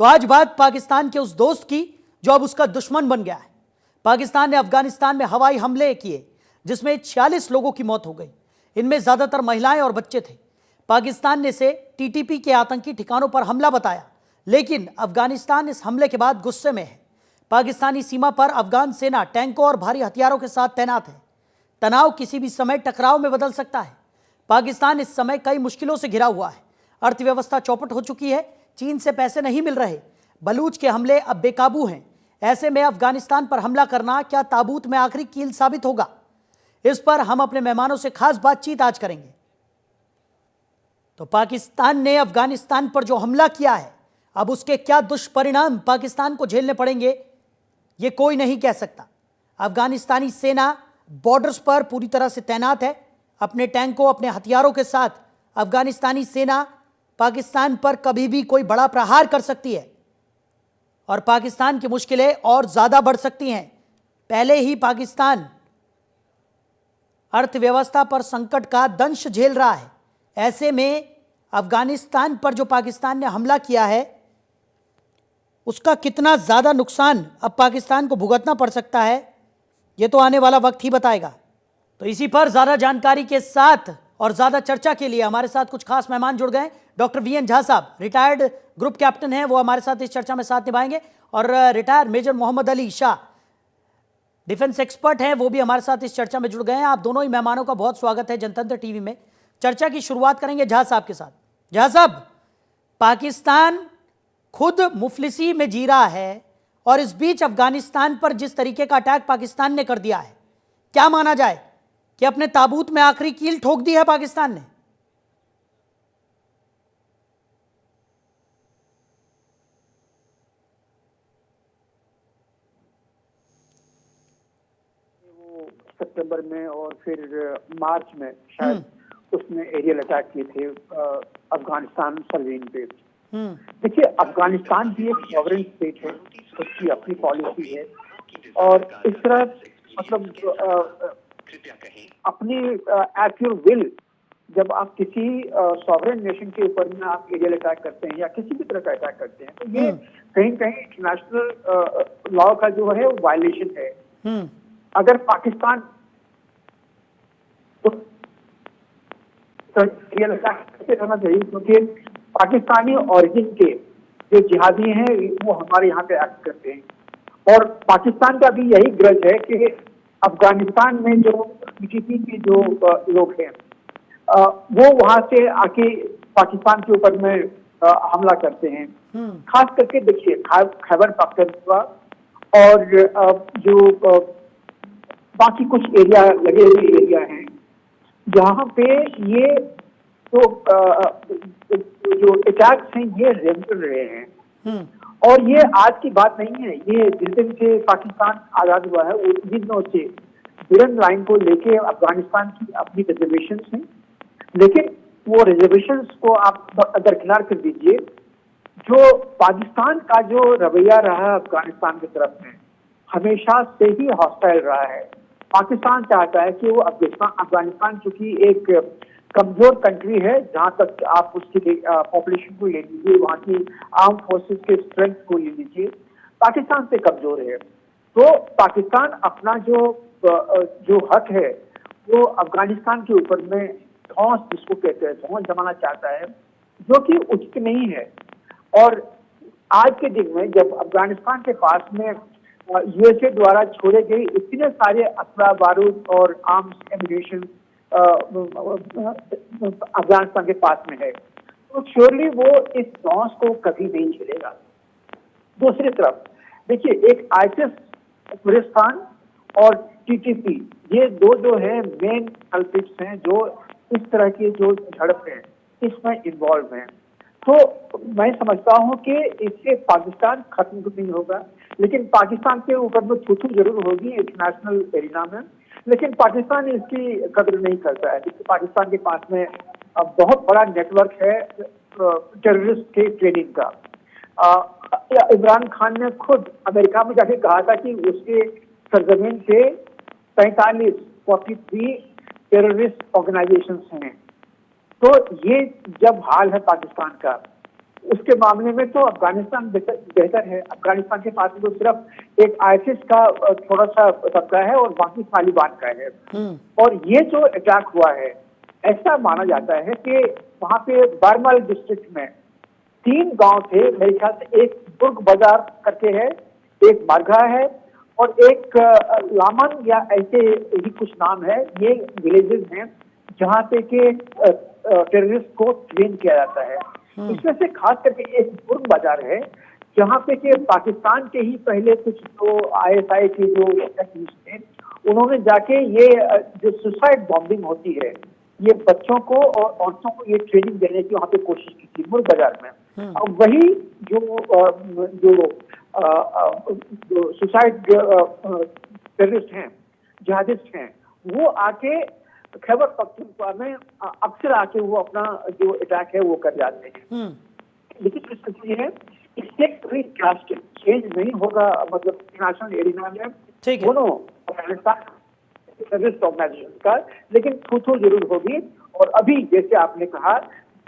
तो आज बात पाकिस्तान के उस दोस्त की जो अब उसका दुश्मन बन गया है। पाकिस्तान ने अफगानिस्तान में हवाई हमले किए जिसमें 46 लोगों की मौत हो गई। इनमें ज्यादातर महिलाएं और बच्चे थे। पाकिस्तान ने इसे टीटीपी के आतंकी ठिकानों पर हमला बताया, लेकिन अफगानिस्तान इस हमले के बाद गुस्से में है। पाकिस्तानी सीमा पर अफगान सेना टैंकों और भारी हथियारों के साथ तैनात है। तनाव किसी भी समय टकराव में बदल सकता है। पाकिस्तान इस समय कई मुश्किलों से घिरा हुआ है। अर्थव्यवस्था चौपट हो चुकी है। चीन से पैसे नहीं मिल रहे। बलूच के हमले अब बेकाबू हैं। ऐसे में अफगानिस्तान पर हमला करना क्या ताबूत में आखिरी कील साबित होगा? इस पर हम अपने मेहमानों से खास बातचीत आज करेंगे। तो पाकिस्तान ने अफगानिस्तान पर जो हमला किया है, अब उसके क्या दुष्परिणाम पाकिस्तान को झेलने पड़ेंगे, ये कोई नहीं कह सकता। अफगानिस्तानी सेना बॉर्डर्स पर पूरी तरह से तैनात है। अपने टैंकों, अपने हथियारों के साथ अफगानिस्तानी सेना पाकिस्तान पर कभी भी कोई बड़ा प्रहार कर सकती है और पाकिस्तान की मुश्किलें और ज्यादा बढ़ सकती हैं। पहले ही पाकिस्तान अर्थव्यवस्था पर संकट का दंश झेल रहा है। ऐसे में अफगानिस्तान पर जो पाकिस्तान ने हमला किया है, उसका कितना ज्यादा नुकसान अब पाकिस्तान को भुगतना पड़ सकता है, यह तो आने वाला वक्त ही बताएगा। तो इसी पर ज्यादा जानकारी के साथ और ज्यादा चर्चा के लिए हमारे साथ कुछ खास मेहमान जुड़ गए। डॉक्टर वीएन झा साहब रिटायर्ड ग्रुप कैप्टन हैं, वो हमारे साथ इस चर्चा में साथ निभाएंगे। और retired major Mohammad Ali Shah defence expert हैं, वो भी हमारे साथ इस चर्चा में जुड़ गए हैं। आप दोनों ही मेहमानों का बहुत स्वागत है जनतंत्र टीवी में। चर्चा की शुरुआत करेंगे झा साहब के साथ। झा साहब, पाकिस्तान खुद मुफलिसी में जी रहा है और इस बीच अफगानिस्तान पर जिस तरीके का अटैक पाकिस्तान ने कर दिया है, क्या माना जाए कि अपने ताबूत में आखिरी कील ठोक दी है पाकिस्तान ने? सितंबर में और फिर मार्च में शायद उसने एरियल अटैक किए थे अफगानिस्तान सरजमीन पे। देखिए, अफगानिस्तान भी एक सॉवरेन स्टेट है, उसकी अपनी पॉलिसी है और इस तरह मतलब अपनी एट योर विल जब आप किसी सॉवरेन नेशन के ऊपर में आप एरियल अटैक करते हैं या किसी भी तरह का अटैक करते हैं, तो ये कहीं कहीं इंटरनेशनल लॉ का जो है वायलेशन है। अगर पाकिस्तान तो एरियल अटैक कैसे करना चाहिए, क्योंकि पाकिस्तानी ओरिजिन के जो जिहादी हैं वो हमारे यहाँ पे एक्ट करते हैं और पाकिस्तान का भी यही ग्रज है कि अफगानिस्तान में जो टीटीपी के जो लोग हैं वो वहां से आके पाकिस्तान के ऊपर में हमला करते हैं। खास करके देखिए खैबर पख्तूनख्वा और जो बाकी कुछ एरिया लगे हुए एरिया हैं जहाँ पे ये जो अटैक्स हैं ये रेगुलर रहे हैं और ये आज की बात नहीं है। ये जिस दिन से पाकिस्तान आजाद हुआ है उस दिनों से ड्यूरेंट लाइन को लेके अफगानिस्तान की अपनी रिजर्वेशन हैं, लेकिन वो रिजर्वेशन को आप दरकिनार कर दीजिए। जो पाकिस्तान का जो रवैया रहा अफगानिस्तान की तरफ में हमेशा से ही हॉस्टाइल रहा है। पाकिस्तान चाहता है कि वो अफगानिस्तान चूंकि एक कमजोर कंट्री है, जहां तक आप उसकी पॉपुलेशन को ले लीजिए, वहां की आर्म फोर्सेस के स्ट्रेंथ को ले लीजिए, पाकिस्तान से कमजोर है। तो पाकिस्तान अपना जो हक है वो अफगानिस्तान के ऊपर में धौंस, जिसको कहते हैं धौंस जमाना चाहता है, जो कि उचित नहीं है। और आज के दिन में जब अफगानिस्तान के पास में यूएसए द्वारा छोड़े गए इतने सारे असला बारूद और आर्म्स एम्यूनिशन अफगानिस्तान के पास में है, तो श्योरली वो इस धौंस को कभी नहीं झेलेगा। दूसरी तरफ देखिए, एक आईसिस अफगानिस्तान और टीटीपी, ये दो जो है मेन कल्प्रिट्स हैं जो इस तरह की जो झड़प है इसमें इन्वॉल्व हैं। तो मैं समझता हूं कि इससे पाकिस्तान खत्म तो नहीं होगा, लेकिन पाकिस्तान के ऊपर में थू जरूर होगी इंटरनेशनल एरिना में, लेकिन पाकिस्तान इसकी कदर नहीं करता है क्योंकि पाकिस्तान के पास में बहुत बड़ा नेटवर्क है टेररिस्ट के ट्रेनिंग का। इमरान खान ने खुद अमेरिका में जाके कहा था कि उसके सरजमीन से 43 टेररिस्ट ऑर्गेनाइजेशंस हैं। तो ये जब हाल है पाकिस्तान का, उसके मामले में तो अफगानिस्तान बेहतर है। अफगानिस्तान के पास तो सिर्फ एक आईसिस का थोड़ा सा तबका है और बाकी तालिबान का है। और ये जो अटैक हुआ है, ऐसा माना जाता है कि वहां पे बारमल डिस्ट्रिक्ट में 3 गांव थे मेरे ख्याल से, एक दुर्ग बाजार करके है, एक मारघा है और एक लामन या ऐसे ही कुछ नाम है। ये विलेजेस हैं जहाँ पे के टेररिस्ट को ट्रेन किया जाता है। इसमें से खास करके एक दुर्ग बाजार है जहाँ पे के पाकिस्तान के ही पहले कुछ जो आईएसआई के जो टेररिस्ट थे, उन्होंने जाके ये जो सुसाइड बॉम्बिंग होती है, ये बच्चों को और औरतों को ये ट्रेनिंग देने की वहाँ पे कोशिश की थी मुल्क बाजार में। और वही जो सुसाइड टेररिस्ट हैं, जिहादिस्ट हैं, वो आके खैबर पख्तूनख्वा में अक्सर आके वो अपना जो अटैक है वो कर जाते हैं। लेकिन स्थिति है, इससे कोई ड्रास्टिक चेंज नहीं होगा, मतलब इंटरनेशनल एरिया में दोनों अफगानिस्तान टेररिस्ट ऑर्गेनाइजेशन का, लेकिन थू जरूर होगी। और अभी जैसे आपने कहा,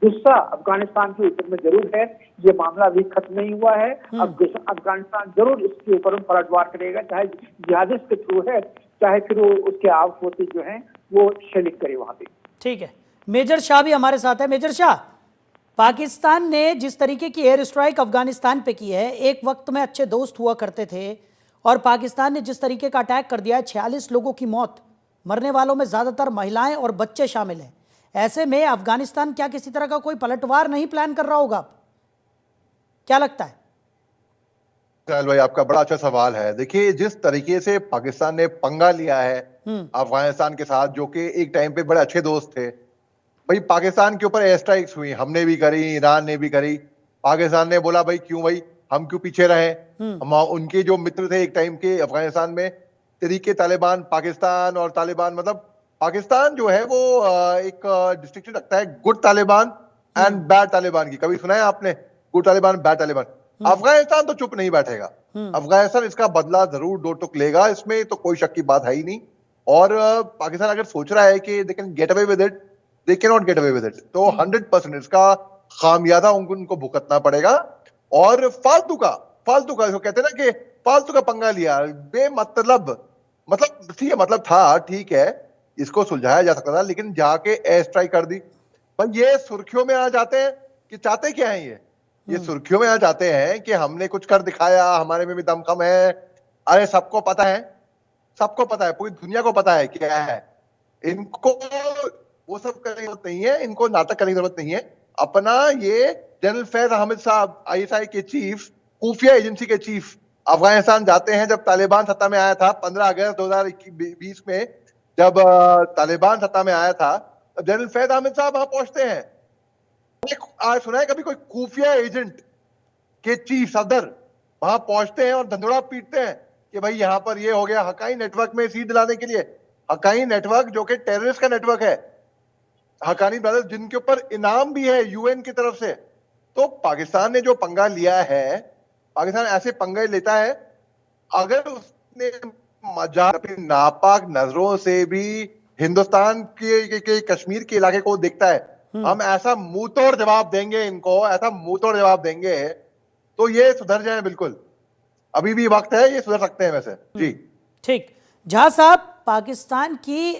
गुस्सा अफगानिस्तान के ऊपर में जरूर है, ये मामला अभी खत्म नहीं हुआ है। अब अफगानिस्तान जरूर इसके ऊपर पलटवार करेगा, चाहे जिहादिस्ट के थ्रू है, चाहे फिर वो उसके आर्म फोर्सेस जो हैं वो शेलिंग करे वहां पे। ठीक है, मेजर शाह भी हमारे साथ है। मेजर शाह, पाकिस्तान ने जिस तरीके की एयर स्ट्राइक अफगानिस्तान पे की है, एक वक्त में अच्छे दोस्त हुआ करते थे, और पाकिस्तान ने जिस तरीके का अटैक कर दिया है, 46 लोगों की मौत, मरने वालों में ज़्यादातर महिलाएं और बच्चे शामिल हैं। ऐसे में अफगानिस्तान क्या किसी तरह का कोई पलटवार नहीं प्लान कर रहा होगा? क्या लगता है? चल भाई, आपका बड़ा अच्छा सवाल है। देखिए, जिस तरीके से पाकिस्तान ने पंगा लिया है अफगानिस्तान के साथ, जो कि एक टाइम पे बड़े अच्छे दोस्त थे, भाई पाकिस्तान के ऊपर एयर स्ट्राइक्स हुई, हमने भी करी, ईरान ने भी करी। पाकिस्तान ने बोला भाई क्यों भाई, हम क्यों पीछे रहे। हम उनके जो मित्र थे एक टाइम के अफगानिस्तान में, तरीके तालिबान, पाकिस्तान और तालिबान, मतलब पाकिस्तान जो है वो एक डिस्टिंक्शन रखता है good Taliban and bad Taliban की। कभी सुना है आपने गुड तालिबान, बैड तालिबान? अफगानिस्तान तो चुप नहीं बैठेगा। अफगानिस्तान इसका बदला जरूर दो टुक लेगा, इसमें तो कोई शक की बात है ही नहीं। और पाकिस्तान अगर सोच रहा है कि they can get away with it, they can not get away with it. तो 100% इसका खामियाजा उनको भुगतना पड़ेगा। और फालतू का इसको कहते हैं ना कि फालतू का पंगा लिया, बेमतलब, मतलब ठीक है, मतलब था, ठीक है, इसको सुलझाया जा सकता था, लेकिन जाके एयर स्ट्राइक कर दी। पर ये सुर्खियों में आ जाते हैं कि चाहते क्या है ये सुर्खियों में आ जाते हैं कि हमने कुछ कर दिखाया, हमारे में भी दमखम है। अरे सबको पता है, पूरी दुनिया को पता है क्या है। इनको वो सब करने की जरूरत नहीं है, इनको नाटक करने की जरूरत नहीं है। अपना ये जनरल फैज अहमद साहब, आईएसआई के चीफ, खुफिया एजेंसी के चीफ, अफगानिस्तान जाते हैं। जब तालिबान सत्ता में आया था 15 अगस्त 2020 में, जब तालिबान सत्ता में आया था, जनरल फैज अहमद साहब वहां पहुंचते हैं। आज सुना है कभी कोई खुफिया एजेंट के चीफ सदर वहां पहुंचते हैं और धंधोड़ा पीटते हैं कि भाई यहां पर ये हो गया? हकाई नेटवर्क में सीट दिलाने के लिए, हकाई नेटवर्क जो कि टेररिस्ट का नेटवर्क है, हकानी ब्रदर्स, जिनके ऊपर इनाम भी है यूएन की तरफ से। तो पाकिस्तान ने जो पंगा लिया है, पाकिस्तान ऐसे पंगे लेता है, अगर उसने मजाक अपनी नापाक नजरों से भी हिंदुस्तान के कश्मीर के इलाके को देखता है, हम ऐसा मुंह तोड़ जवाब देंगे इनको, ऐसा मुंह तोड़ जवाब देंगे तो ये सुधर जाए। बिल्कुल अभी भी वक्त है, ये सुधर सकते हैं वैसे जी। ठीक, झा साहब, पाकिस्तान की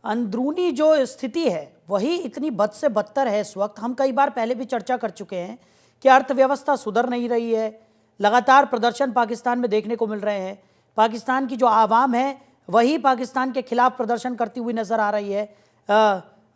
अंदरूनी जो स्थिति है वही इतनी बद से बदतर है इस वक्त। हम कई बार पहले भी चर्चा कर चुके हैं कि अर्थव्यवस्था सुधर नहीं रही है, लगातार प्रदर्शन पाकिस्तान में देखने को मिल रहे हैं। पाकिस्तान की जो आवाम है वही पाकिस्तान के खिलाफ प्रदर्शन करती हुई नजर आ रही है।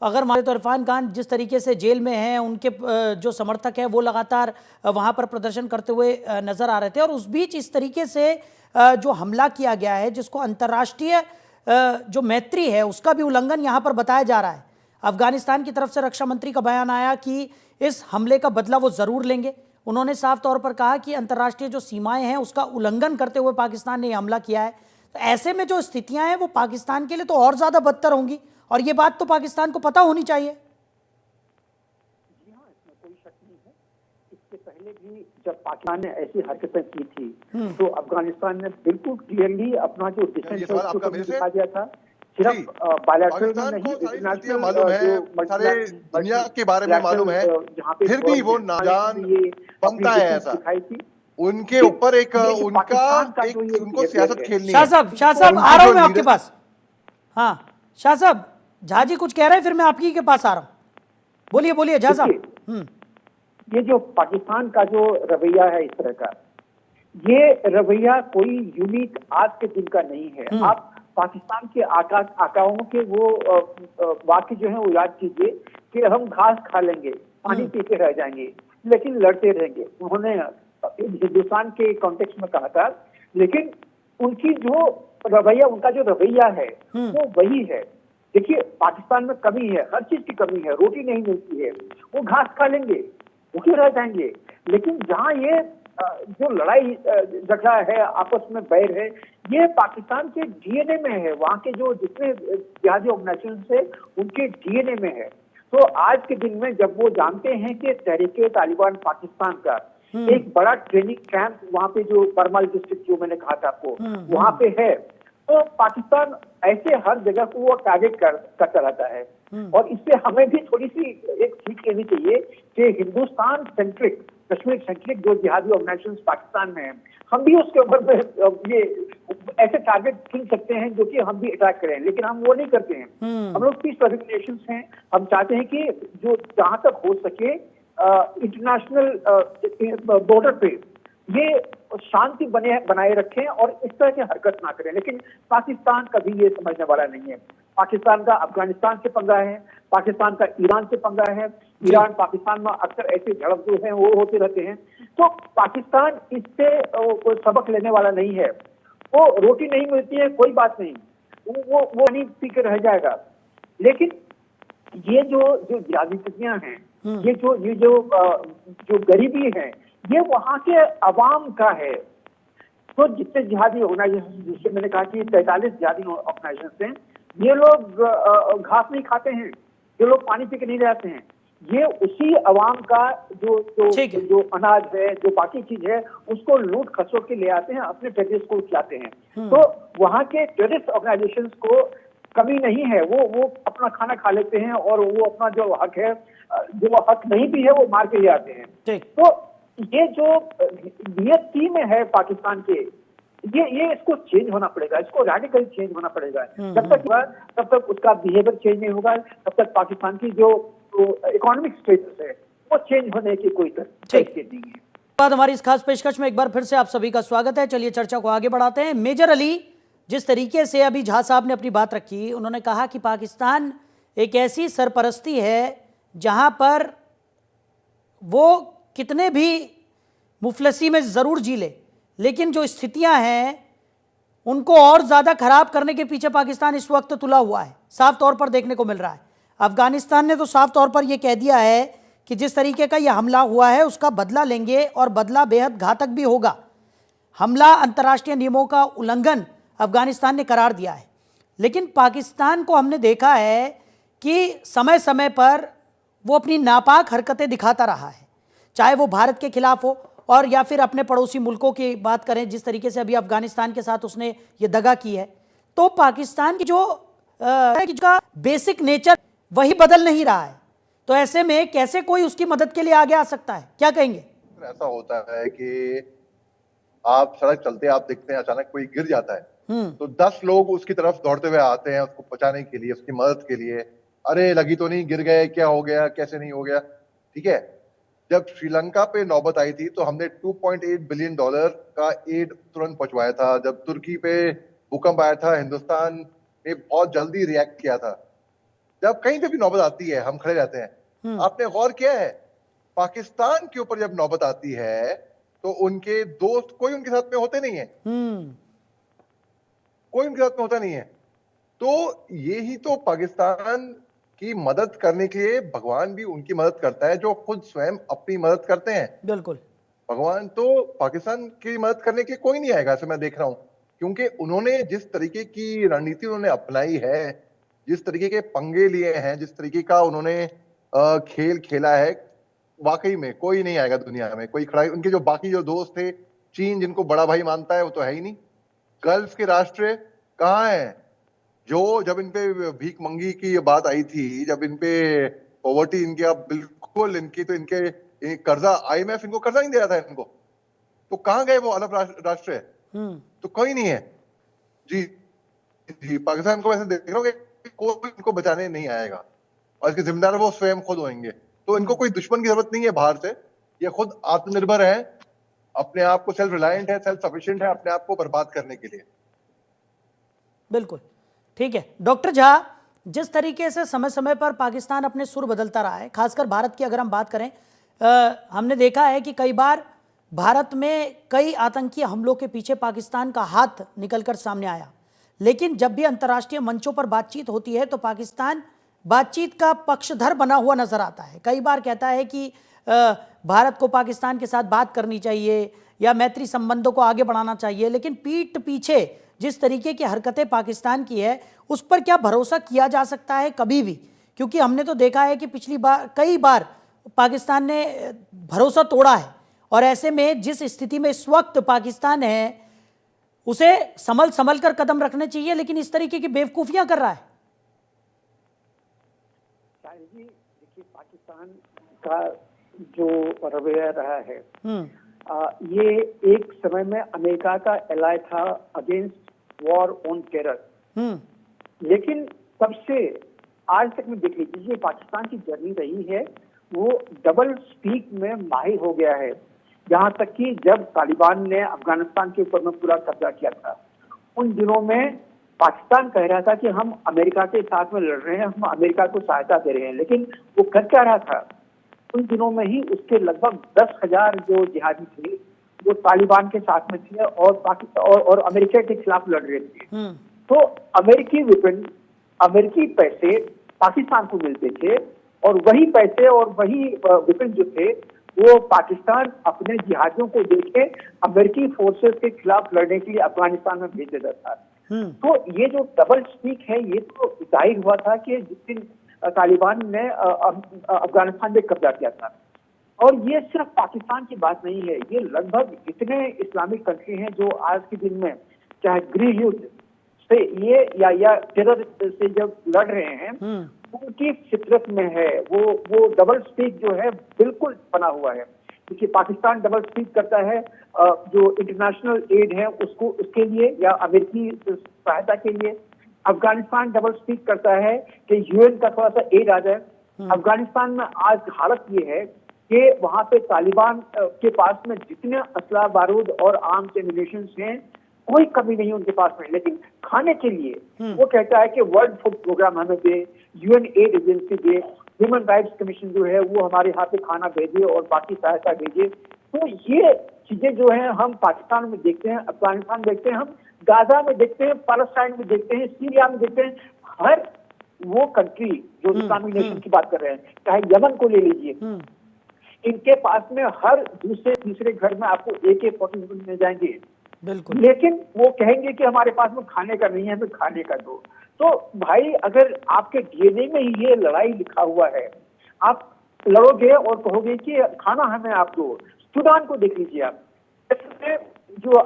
अगर माने तो इरफान खान जिस तरीके से जेल में हैं, उनके जो समर्थक हैं वो लगातार वहाँ पर प्रदर्शन करते हुए नजर आ रहे थे। और उस बीच इस तरीके से जो हमला किया गया है, जिसको अंतर्राष्ट्रीय जो मैत्री है उसका भी उल्लंघन यहाँ पर बताया जा रहा है। अफगानिस्तान की तरफ से रक्षा मंत्री का बयान आया कि इस हमले का बदला वो ज़रूर लेंगे। उन्होंने साफ तौर पर कहा कि अंतर्राष्ट्रीय जो सीमाएं हैं उसका उल्लंघन करते हुए पाकिस्तान ने यह हमला किया है। तो ऐसे में जो स्थितियां हैं वो पाकिस्तान के लिए तो और ज़्यादा बदतर होंगी, और ये बात तो पाकिस्तान को पता होनी चाहिए। जी हाँ, इसमें कोई शक नहीं है। इससे पहले भी जब पाकिस्तान ने ऐसी हरकतें की थी तो अफगानिस्तान ने बिल्कुल क्लियरली अपना जो डिफेंस दिखा दिया था जी, सिर्फ बायलैटरल में पाकिस्तान नहीं, को सारी स्थितियां इंटरनेशनल मालूम है, जो सारे दुनिया के बारे में मालूम है, जहाँ पे फिर भी वो नादान बनता है ऐसा। दिखाई थी। उनके ऊपर एक ये जो उनका पाकिस्तान का जो एक ये उनको behavior सियासत है, खेलनी शाह है। साहब उनकी आ रहा जो हूं मैं आपके लीडर पास। हाँ शाह साहब, झा जी कुछ कह रहे हैं, फिर मैं आपकी के पास आ रहा हूं। बोलिए बोलिए झा साहब। देखिए, ये जो पाकिस्तान का जो रवैया है इस तरह का, ये रवैया कोई यूनिक आज के दिन का नहीं है। आप पाकिस्तान के आकाओं के वो वाक्य जो है वो याद कीजिए कि हम घास खा लेंगे, पानी पी के रह जाएंगे, लेकिन लड़ते रहेंगे। उन्होंने हिंदुस्तान के कॉन्टेक्स्ट में कहा था, लेकिन उनकी जो रवैया, उनका जो रवैया है वो वही है। देखिए, पाकिस्तान में कमी है, हर चीज की कमी है, रोटी नहीं मिलती है, वो घास खा लेंगे, भूखे रह जाएंगे। लेकिन जहां ये जो लड़ाई झगड़ा है, आपस में बैर है, ये पाकिस्तान के डीएनए में है। वहां के जो जितने जिहादी ऑर्गेनाइजेशन है उनके डीएनए में है। तो आज के दिन में जब वो जानते हैं कि तहरीके तालिबान पाकिस्तान का एक बड़ा ट्रेनिंग कैंप वहां पे, जो बरमाल डिस्ट्रिक्ट जो मैंने कहा था आपको, वहां पे है, तो पाकिस्तान ऐसे हर जगह को वो टारगेट करता रहता है। और इससे हमें भी थोड़ी सी एक सीख लेनी चाहिए कि हिंदुस्तान सेंट्रिक, कश्मीर सेंट्रिक जो जिहादी ऑर्गेनाइजेशन पाकिस्तान में है, हम भी उसके ऊपर ये ऐसे टारगेट चुन सकते हैं जो कि हम भी अटैक करें, लेकिन हम वो नहीं करते हैं। हम लोग पीस लविंग नेशंस हैं। हम चाहते हैं कि जो जहां तक हो सके इंटरनेशनल बॉर्डर पे ये शांति बनाए रखें और इस तरह की हरकत ना करें। लेकिन पाकिस्तान कभी ये समझने वाला नहीं है। पाकिस्तान का अफगानिस्तान से पंगा है, पाकिस्तान का ईरान से पंगा है, ईरान पाकिस्तान में अक्सर ऐसे झड़प जो है वो होते रहते हैं। तो पाकिस्तान इससे कोई सबक लेने वाला नहीं है। वो रोटी नहीं मिलती है, कोई बात नहीं, वो नहीं पी के रह जाएगा। लेकिन ये जो जिहादी स्थितियां हैं, ये जो गरीबी है, ये वहां के अवाम का है। तो जितने जिहादी ऑर्गेनाइजेशन, जिससे मैंने कहा कि 43 जिहादी ऑर्गेनाइजेशन हैं, ये लोग घास नहीं खाते हैं, ये लोग पानी पी के नहीं रहते हैं। ये उसी अवाम का जो अनाज है, जो बाकी चीज है, उसको लूट खसोट के ले आते हैं, अपने टेररिस्ट को खिलाते हैं। तो वहां के टेररिस्ट ऑर्गेनाइजेशन को कमी नहीं है, वो अपना खाना खा लेते हैं और वो अपना जो हक है, जो हक नहीं भी है, वो मार के ले आते हैं। तो ये जो नियति में है पाकिस्तान के, ये इसको चेंज होना पड़ेगा, इसको रेडिकल चेंज होना पड़ेगा। तब तक उसका बिहेवियर चेंज नहीं होगा, तब तक पाकिस्तान की जो इकोनॉमिक स्टेटस है वो चेंज होने की कोई तरीके नहीं है। बाद हमारी इस खास पेशकश में एक बार फिर से आप सभी का स्वागत है। चलिए चर्चा को आगे बढ़ाते हैं। मेजर अली, जिस तरीके से अभी झा साहब ने अपनी बात रखी, उन्होंने कहा कि पाकिस्तान एक ऐसी सरपरस्ती है जहां पर वो कितने भी मुफलसी में ज़रूर जी ले, लेकिन जो स्थितियां हैं उनको और ज़्यादा खराब करने के पीछे पाकिस्तान इस वक्त तुला हुआ है, साफ तौर पर देखने को मिल रहा है। अफगानिस्तान ने तो साफ तौर पर यह कह दिया है कि जिस तरीके का यह हमला हुआ है उसका बदला लेंगे और बदला बेहद घातक भी होगा। हमला अंतर्राष्ट्रीय नियमों का उल्लंघन अफगानिस्तान ने करार दिया है। लेकिन पाकिस्तान को हमने देखा है कि समय समय पर वो अपनी नापाक हरकतें दिखाता रहा है, चाहे वो भारत के खिलाफ हो और या फिर अपने पड़ोसी मुल्कों की बात करें, जिस तरीके से अभी अफगानिस्तान के साथ उसने ये दगा की है। तो पाकिस्तान की जो बेसिक नेचर वही बदल नहीं रहा है। तो ऐसे में कैसे कोई उसकी मदद के लिए आगे आ सकता है, क्या कहेंगे? ऐसा होता है कि आप सड़क चलते आप देखते हैं अचानक कोई गिर जाता है तो 10 लोग उसकी तरफ दौड़ते हुए आते हैं उसको बचाने के लिए, उसकी मदद के लिए। अरे लगी तो नहीं, गिर गए, क्या हो गया, कैसे नहीं हो गया, ठीक है। जब श्रीलंका पे नौबत आई थी तो हमने $2.8 बिलियन का एड तुरंत पहुंचवाया था। जब तुर्की पे भूकंप आया था, हिंदुस्तान ने बहुत जल्दी रिएक्ट किया था। जब कहीं पे भी नौबत आती है हम खड़े रहते हैं। आपने गौर किया है पाकिस्तान के ऊपर जब नौबत आती है तो उनके दोस्त कोई उनके साथ में होते नहीं है, कोई उनके साथ में होता नहीं है। तो यही तो पाकिस्तान की मदद करने के लिए भगवान भी उनकी मदद करता है जो खुद स्वयं अपनी मदद करते हैं। बिल्कुल, भगवान तो पाकिस्तान की मदद करने के लिए कोई नहीं आएगा, ऐसे मैं देख रहा हूं, क्योंकि उन्होंने जिस तरीके की रणनीति उन्होंने अपनाई है, जिस तरीके के पंगे लिए हैं, जिस तरीके का उन्होंने खेल खेला है, वाकई में कोई नहीं आएगा दुनिया में, कोई खड़ा। उनके जो बाकी जो दोस्त थे, चीन जिनको बड़ा भाई मानता है, वो तो है ही नहीं। गल्फ के राष्ट्र कहाँ हैं? जब इन पे भीख मंगी की ये बात आई थी, जब इन पे पॉवर्टी इनके, अब बिल्कुल इनकी तो इनके कर्जा, IMF इनको कर्जा नहीं दे रहा था इनको, तो कहाँ गए वो अलग राष्ट्र है? तो कोई नहीं है जी। जी, पाकिस्तान को वैसे देख रहा हूँ कि कोई इनको बचाने नहीं आएगा और इसके जिम्मेदार वो स्वयं खुद होंगे। तो इनको कोई दुश्मन की जरूरत नहीं है बाहर से, ये खुद आत्मनिर्भर है, अपने आप को सेल्फ रिलायंट है, सेल्फ सफिशिएंट है अपने आप को बर्बाद करने के लिए। बिल्कुल ठीक है। डॉक्टर झा, जिस तरीके से समय समय पर पाकिस्तान अपने सुर बदलता रहा है, खासकर भारत की अगर हम बात करें, हमने देखा है कि कई बार भारत में कई आतंकी हमलों के पीछे पाकिस्तान का हाथ निकलकर सामने आया, लेकिन जब भी अंतर्राष्ट्रीय मंचों पर बातचीत होती है तो पाकिस्तान बातचीत का पक्षधर बना हुआ नजर आता है। कई बार कहता है कि भारत को पाकिस्तान के साथ बात करनी चाहिए या मैत्री संबंधों को आगे बढ़ाना चाहिए, लेकिन पीठ पीछे जिस तरीके की हरकतें पाकिस्तान की है उस पर क्या भरोसा किया जा सकता है कभी भी? क्योंकि हमने तो देखा है कि पिछली बार कई बार पाकिस्तान ने भरोसा तोड़ा है, और ऐसे में जिस स्थिति में इस वक्त पाकिस्तान है उसे संभल कर कदम रखने चाहिए, लेकिन इस तरीके की बेवकूफियां कर रहा है। जी देखिए, पाकिस्तान का जो रवैया रहा है, ये एक समय में अमेरिका का एलाय था अगेंस्ट वॉर ऑन टेरर, लेकिन तब से आज तक में देख लीजिए पाकिस्तान की जर्नी रही है, वो डबल स्पीक में माहिर हो गया है। यहाँ तक कि जब तालिबान ने अफगानिस्तान के ऊपर में पूरा कब्जा किया था, उन दिनों में पाकिस्तान कह रहा था कि हम अमेरिका के साथ में लड़ रहे हैं, हम अमेरिका को सहायता दे रहे हैं, लेकिन वो कर क्या रहा था? उन दिनों में ही उसके लगभग 10,000 जो जिहादी थे वो तालिबान के साथ में थे और पाकिस्तान और अमेरिका के खिलाफ लड़ रहे थे। तो अमेरिकी वेपन, अमेरिकी पैसे पाकिस्तान को मिलते थे और वही पैसे और वही वेपन जो थे वो पाकिस्तान अपने जिहादियों को देके अमेरिकी फोर्सेस के खिलाफ लड़ने के लिए अफगानिस्तान में भेज देता था। तो ये जो डबल स्पीक है, ये तो जाहिर हुआ था कि जिस दिन तालिबान ने अफगानिस्तान में कब्जा किया था। और ये सिर्फ पाकिस्तान की बात नहीं है, ये लगभग जितने इस्लामिक कंट्री हैं जो आज के दिन में चाहे गृह युद्ध से ये या टेरर से जब लड़ रहे हैं, उनकी फितरत में है वो डबल स्पीक जो है बिल्कुल बना हुआ है। क्योंकि पाकिस्तान डबल स्पीक करता है जो इंटरनेशनल एड है उसको, उसके लिए या अमेरिकी सहायता के लिए। अफगानिस्तान डबल स्पीक करता है कि यूएन का थोड़ा सा एड आ जाए। अफगानिस्तान में आज हालत ये है कि वहां पे तालिबान के पास में जितने असला बारूद और आर्म्स एम्युनिशंस हैं कोई कमी नहीं उनके पास में, लेकिन खाने के लिए वो कहता है कि वर्ल्ड फूड प्रोग्राम हमें दे, यूएन एड एजेंसी दे, ह्यूमन राइट्स कमीशन जो है वो हमारे यहाँ पे खाना भेजे और बाकी सहायता भेजे। तो ये चीजें जो है हम पाकिस्तान में देखते हैं, अफगानिस्तान में देखते हैं, हम गाजा में देखते हैं, पैलेस्टाइन में देखते हैं, सीरिया में देखते हैं। हर वो कंट्री जो इस्लामिक नेशन की बात कर रहे हैं, चाहे यमन को ले लीजिए, इनके पास में हर दूसरे तीसरे घर में आपको AK-47 मिल जाएंगे, लेकिन वो कहेंगे कि हमारे पास में खाने का नहीं है, हमें खाने का दो। तो भाई अगर आपके डीएनए में ही ये लड़ाई लिखा हुआ है, आप लड़ोगे और कहोगे कि खाना हमें आप दो। सूडान को देख लीजिए आप, जो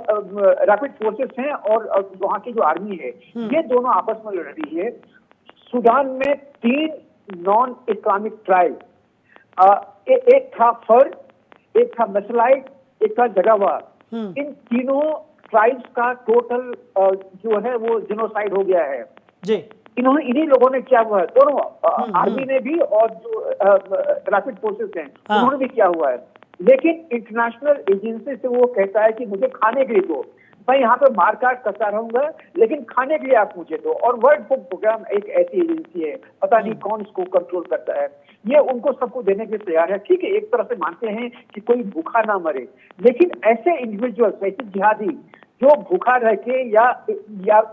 रैपिड फोर्सेस हैं और वहां की जो आर्मी है, ये दोनों आपस में लड़ रही है। सूडान में 3 नॉन इस्लामिक ट्राइब, एक था फर, एक था मसलाइट, एक था जगावा। इन तीनों ट्राइब्स का टोटल जो है वो जेनोसाइड हो गया है जी। इन्हीं लोगों ने किया हुआ है, दोनों आर्मी ने भी और जो रैपिड फोर्सेस हैं उन्होंने भी किया हुआ है। लेकिन इंटरनेशनल एजेंसी से वो कहता है कि मुझे खाने के लिए दो, मैं यहाँ पे मारकाट करता रहूंगा लेकिन खाने के लिए आप मुझे दो। और वर्ल्ड फूड प्रोग्राम एक ऐसी एजेंसी है, पता नहीं कौन इसको कंट्रोल करता है, ये उनको सबको देने के लिए तैयार है। ठीक है, एक तरह से मानते हैं कि कोई भूखा ना मरे, लेकिन ऐसे इंडिविजुअल्स, ऐसे जिहादी जो भूखा रह के या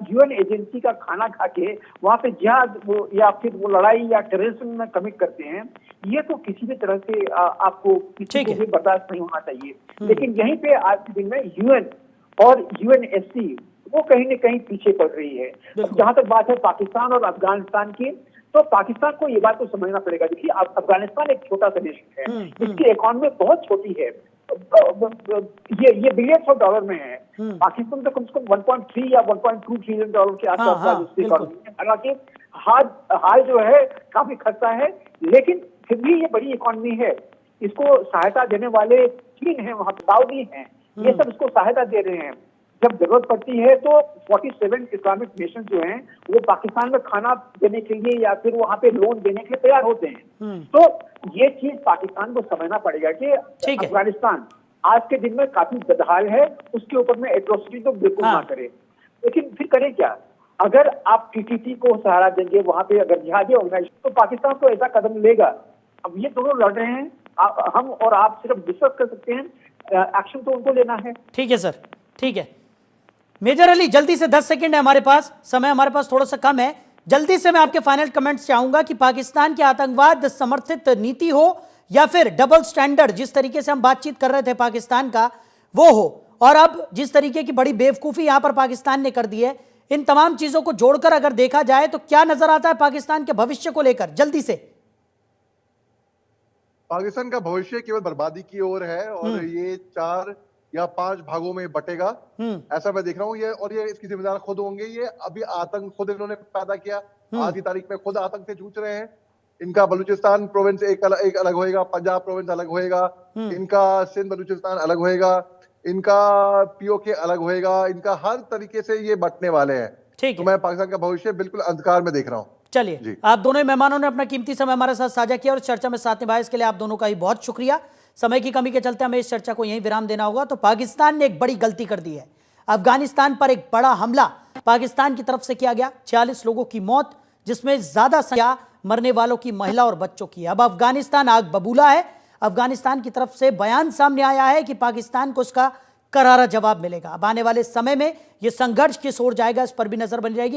यूएन एजेंसी का खाना खा के वहां पे जिहाद या फिर वो लड़ाई या टेररिज्म में कमिट करते हैं, ये तो किसी भी तरह से आपको किसी को भी बर्दाश्त नहीं होना चाहिए। लेकिन यहीं पे आज के दिन में यूएन और UNSC वो कहीं न कहीं पीछे पड़ रही है। जहां तक बात है पाकिस्तान और अफगानिस्तान की, तो पाकिस्तान को ये बात तो समझना पड़ेगा। देखिए, अफगानिस्तान एक छोटा सा देश है, इसकी इकोनॉमी बहुत छोटी है, ये बिलियंस ऑफ डॉलर में है। पाकिस्तान तो कम से कम 1.3 या 1.2 ट्रिलियन डॉलर के आसपास हाँ, उसकी इकोनॉमी है। हालांकि हाल जो है काफी खस्ता है, लेकिन फिर भी ये बड़ी इकोनॉमी है। इसको सहायता देने वाले चीन है, वहां सऊदी हैं, ये सब इसको सहायता दे रहे हैं। जब जरूरत पड़ती है तो 47 इस्लामिक नेशन जो हैं वो पाकिस्तान में खाना देने के लिए या फिर वहां पे लोन देने के लिए तैयार होते हैं। तो ये चीज पाकिस्तान को समझना पड़ेगा कि अफगानिस्तान आज के दिन में काफी बदहाल है, उसके ऊपर में एट्रोसिटी तो बिल्कुल ना करे। लेकिन फिर करें क्या? अगर आप टीटीपी को सहारा देंगे, वहां पे अगर जिहादी ऑर्गेनाइजेशन, तो पाकिस्तान तो ऐसा कदम लेगा। अब ये दोनों लड़ रहे हैं, हम और आप सिर्फ डिस्कस कर सकते हैं, एक्शन तो उनको लेना है। ठीक है सर, ठीक है। मेजर अली, जल्दी से 10 सेकंड है हमारे पास, समय हमारे पास थोड़ा सा कम है, जल्दी से मैं आपके फाइनल कमेंट्स चाहूंगा कि पाकिस्तान की आतंकवाद समर्थित नीति हो या फिर डबल स्टैंडर्ड, जिस तरीके से हम बातचीत कर रहे थे पाकिस्तान का, वो हो, और अब जिस तरीके की बड़ी बेवकूफी यहां पर पाकिस्तान ने कर दी है, इन तमाम चीजों को जोड़कर अगर देखा जाए तो क्या नजर आता है पाकिस्तान के भविष्य को लेकर? जल्दी से। पाकिस्तान का भविष्य केवल बर्बादी की ओर है और ये 4 या 5 भागों में बटेगा, ऐसा मैं देख रहा हूँ। ये इसकी जिम्मेदार खुद होंगे। ये अभी आतंक खुद इन्होंने पैदा किया, आज की तारीख में खुद आतंक से जूझ रहे हैं। इनका बलूचिस्तान प्रोविंस एक अलग होएगा, पंजाब प्रोविंस अलग होएगा, इनका सिंध बलूचिस्तान अलग होएगा, इनका पीओके अलग होएगा, इनका हर तरीके से ये बटने वाले हैं। ठीक तो मैं पाकिस्तान का भविष्य बिल्कुल अंधकार में देख रहा हूँ। चलिए, आप दोनों ही मेहमानों ने अपना कीमती समय हमारे साथ साझा किया और चर्चा में साथ निभाया, इसके लिए आप दोनों का ही बहुत शुक्रिया। समय की कमी के चलते हमें इस चर्चा को यहीं विराम देना होगा। तो पाकिस्तान ने एक बड़ी गलती कर दी है। अफगानिस्तान पर एक बड़ा हमला पाकिस्तान की तरफ से किया गया, 46 लोगों की मौत, जिसमें ज्यादा संख्या मरने वालों की महिला और बच्चों की। अब अफगानिस्तान आग बबूला है। अफगानिस्तान की तरफ से बयान सामने आया है कि पाकिस्तान को उसका करारा जवाब मिलेगा। अब आने वाले समय में यह संघर्ष किस ओर जाएगा, इस पर भी नजर बनी रहेगी।